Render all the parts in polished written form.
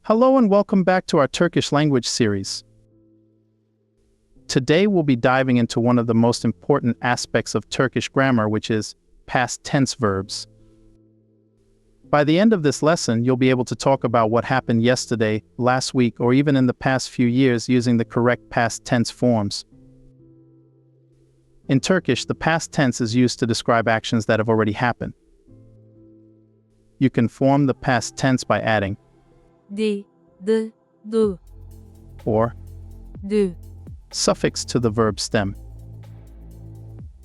Hello and welcome back to our Turkish language series. Today we'll be diving into one of the most important aspects of Turkish grammar, which is past tense verbs. By the end of this lesson, you'll be able to talk about what happened yesterday, last week, or even in the past few years using the correct past tense forms. In Turkish, the past tense is used to describe actions that have already happened. You can form the past tense by adding di, du, or du. suffix to the verb stem.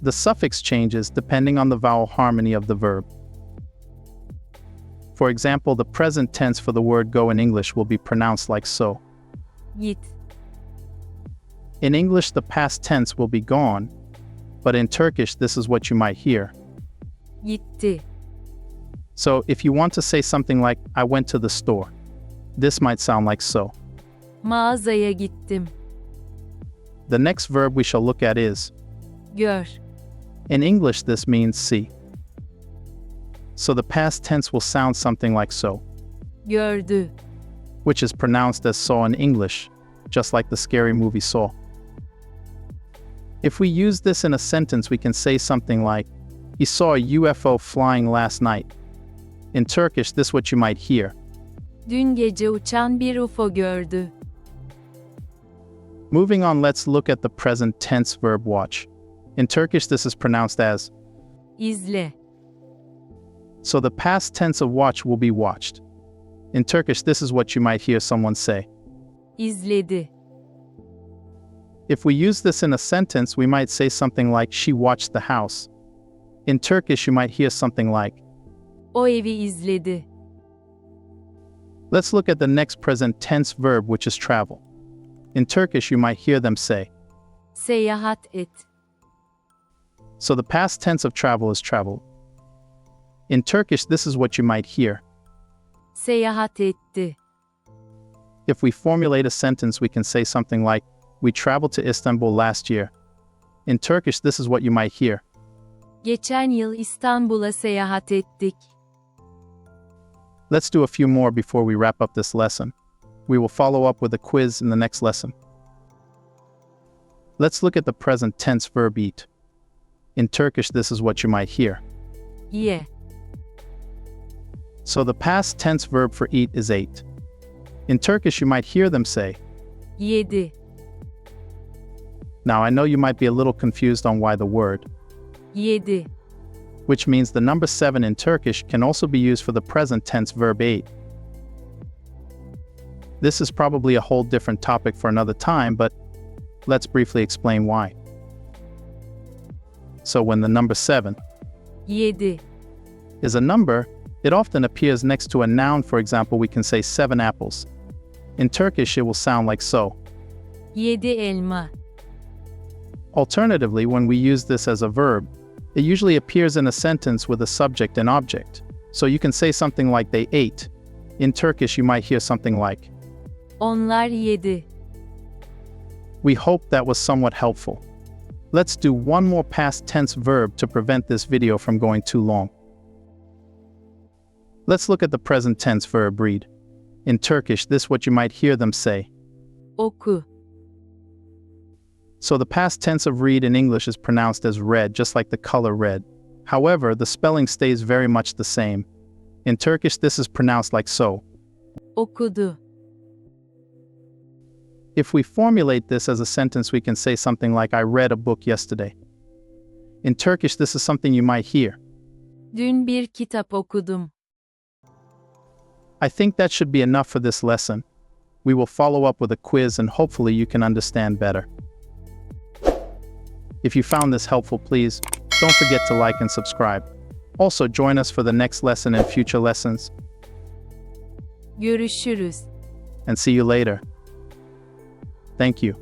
The suffix changes depending on the vowel harmony of the verb. For example, the present tense for the word go in English will be pronounced like so. Git, In English, the past tense will be gone, but in Turkish, this is what you might hear. gitti, So if you want to say something like, I went to the store, this might sound like so. mağazaya gittim, The next verb we shall look at is, gör, in English, this means see. So the past tense will sound something like so, gördü, which is pronounced as saw in English, just like the scary movie Saw. If we use this in a sentence, we can say something like, he saw a UFO flying last night. In Turkish, this is what you might hear. dün gece uçan bir UFO gördü. Moving on, let's look at the present tense verb watch. In Turkish, this is pronounced as, İzle, so the past tense of watch will be watched. In Turkish, this is what you might hear someone say. izledi, If we use this in a sentence, we might say something like, she watched the house. In Turkish, you might hear something like, o evi izledi. let's look at the next present tense verb, which is travel. In Turkish, you might hear them say, Seyahat et, so the past tense of travel is travel. In Turkish, this is what you might hear. seyahat etti. If we formulate a sentence, we can say something like, we traveled to Istanbul last year. In Turkish, this is what you might hear. Geçen yıl İstanbul'a seyahat ettik. Let's do a few more before we wrap up this lesson. We will follow up with a quiz in the next lesson. Let's look at the present tense verb eat. In Turkish, this is what you might hear. Ye, So the past tense verb for eat is ate. In Turkish, you might hear them say. yedi, Now, I know you might be a little confused on why the word, yedi. which means the number 7 in Turkish, can also be used for the present tense verb ate. This is probably a whole different topic for another time, but let's briefly explain why. So when the number 7 Yedi, is a number, it often appears next to a noun. For example, we can say 7 apples. In Turkish, it will sound like so. yedi elma. Alternatively, when we use this as a verb, it usually appears in a sentence with a subject and object. So you can say something like they ate. In Turkish, you might hear something like. Onlar yedi. We hope that was somewhat helpful. Let's do one more past tense verb to prevent this video from going too long. Let's look at the present tense verb read. In Turkish, this is what you might hear them say. Oku, So the past tense of read in English is pronounced as red, just like the color red. However, the spelling stays very much the same. In Turkish, this is pronounced like so. okudu. If we formulate this as a sentence, we can say something like, I read a book yesterday. In Turkish, this is something you might hear. Dün bir kitap okudum. I think that should be enough for this lesson. We will follow up with a quiz and hopefully you can understand better. If you found this helpful, please don't forget to like and subscribe. Also, join us for the next lesson and future lessons. Görüşürüz. And see you later. Thank you.